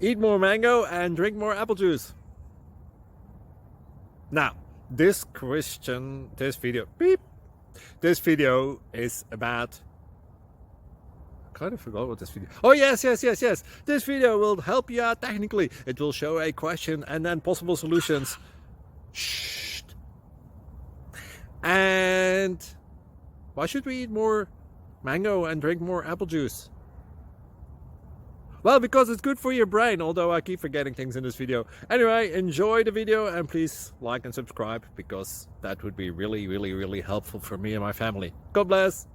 eat more mango and drink more apple juice. Now, this video is about, I kind of forgot what this video. Oh yes. This video will help you out technically. It will show a question and then possible solutions. Shh. And why should we eat more mango and drink more apple juice? Well, because it's good for your brain, although I keep forgetting things in this video. Anyway, enjoy the video and please like and subscribe, because that would be really helpful for me and my family. God bless!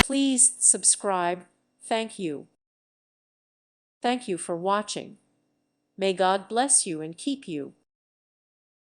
Please subscribe. Thank you. Thank you for watching. May God bless you and keep you.